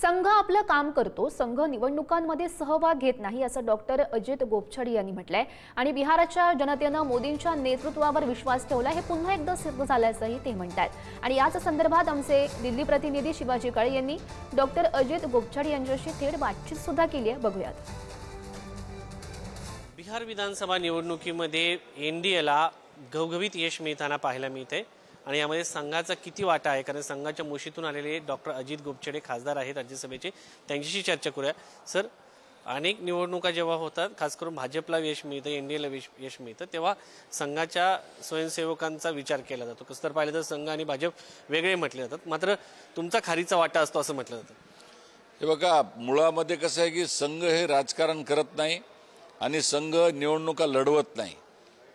संघ आपलं काम करतो, संघ निवडणुकांमध्ये सहभाग घेत नाही असं डॉक्टर अजित गोपछाडी यांनी म्हटलंय आणि बिहारच्या जनतेनं मोदींच्या नेतृत्वावर विश्वास ठेवला हे पुन्हा एकदा सिद्ध झाल्याचंही ते म्हणतात। आणि याच संदर्भात आमचे दिल्ली प्रतिनिधी शिवाजी काळे यांनी डॉक्टर अजित गोपछाडी यांच्याशी थेट बातचीत सुद्धा केली आहे, बघूयात। बिहार विधानसभा निवडणुकीमध्ये एनडीएला घवघवीत यश मिळताना पाहायला मिळते आणि यामध्ये संघाचा किती वाटा आहे, कारण संघाच्या मुशीतून आलेले डॉक्टर अजित गोपछाडी खासदार आहेत राज्यसभेचे, त्यांच्याशी चर्चा करूया। सर, अनेक निवडणुका जेव्हा होतात, खास करून भाजपला यश मिळतं, एनडीएला यश मिळतं, तेव्हा संघाच्या स्वयंसेवकांचा विचार केला जातो। कसं तर पाहिलं तर संघ आणि भाजप वेगळे म्हटले जातात, मात्र तुमचा खारीचा वाटा असतो असं म्हटलं जातं। हे बघा, मुळामध्ये कसं आहे की संघ हे राजकारण करत नाही आणि संघ निवडणुका लढवत नाही।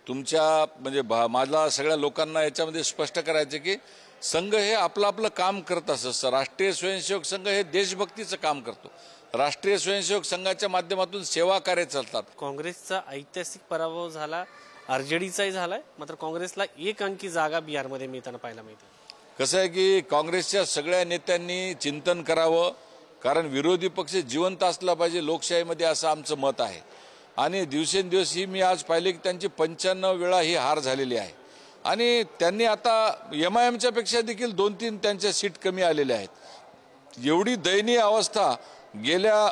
तुमच्या म्हणजे माझ्या सगळ्या लोकांना याच्यामध्ये स्पष्ट करायचं की संघ हे आपलं आपलं काम करत असतं। राष्ट्रीय स्वयंसेवक संघ हे देशभक्तीचं काम करतो। राष्ट्रीय स्वयंसेवक संघाच्या माध्यमातून सेवा कार्य चालतात। काँग्रेसचा ऐतिहासिक पराभव झाला, आरजेडीचाही झालाय, मात्र काँग्रेसला एक अंकी जागा बिहारमध्ये मिळताना पाहायला मिळते। कसं आहे की काँग्रेसच्या सगळ्या नेत्यांनी चिंतन करावं, कारण विरोधी पक्ष जिवंत असला पाहिजे लोकशाहीमध्ये, असं आमचं मत आहे। आणि दिवसेंदिवस ही मी आज पाहिले की त्यांची 95 वेळा ही हार झालेली आहे आणि त्यांनी आता एमआयएमच्या पेक्षा देखील 2-3 त्यांच्या सीट कमी आलेल्या आहेत। एवढी दयनीय अवस्था गेल्या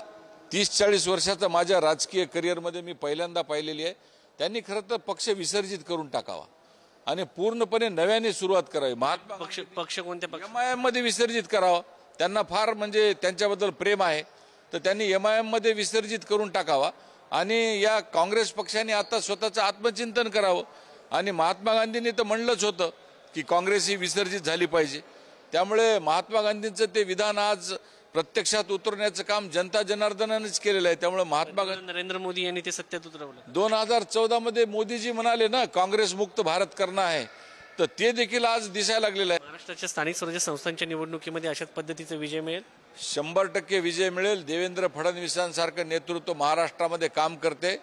30-40 वर्षाचा माझ्या राजकीय करिअरमध्ये मी पहिल्यांदा पाहिलेली आहे। त्यांनी खरं तर पक्ष विसर्जित करून टाकावा आणि पूर्णपणे नव्याने सुरुवात करावी। महात्मा पक्ष कोणत्या पक्ष? एमआयएम मध्ये विसर्जित करावा। त्यांना फार म्हणजे त्यांच्याबद्दल प्रेम आहे, तर त्यांनी एमआयएम मध्ये विसर्जित करून टाकावा आणि या काँग्रेस पक्षाने आता स्वतःचं आत्मचिंतन करावं। आणि महात्मा गांधींनी तर म्हणलंच होतं की काँग्रेस ही विसर्जित झाली पाहिजे, त्यामुळे महात्मा गांधींचं ते विधान आज प्रत्यक्षात उतरवण्याचं काम जनता जनार्दनानेच केलेलं आहे। त्यामुळे महात्मा गांधी, नरेंद्र मोदी यांनी ते सत्यात उतरवलं। 2014 मध्ये मोदीजी म्हणाले ना काँग्रेस मुक्त भारत करना है, तर ते देखील आज दिसायला लागलेलं आहे। महाराष्ट्राच्या स्थानिक स्वराज्य संस्थांच्या निवडणुकीमध्ये अशाच पद्धतीचा विजय मिळेल? 100% विजय मिळेल। देवेंद्र फडणवीसांसारखं नेतृत्व महाराष्ट्रामध्ये काम करते।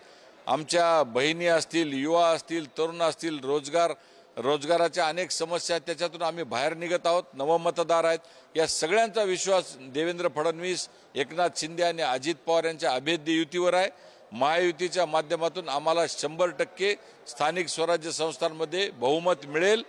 आमच्या बहिणी असतील, युवा असतील, तरुण असतील, रोजगाराच्या अनेक समस्या आहेत, त्याच्यातून आम्ही बाहेर निघत आहोत। नवमतदार आहेत, या सगळ्यांचा विश्वास देवेंद्र फडणवीस, एकनाथ शिंदे आणि अजित पवार यांच्या अभेद्य युतीवर आहे। महायुतीच्या माध्यमातून आम्हाला 100% स्थानिक स्वराज्य संस्थांमध्ये बहुमत मिळेल।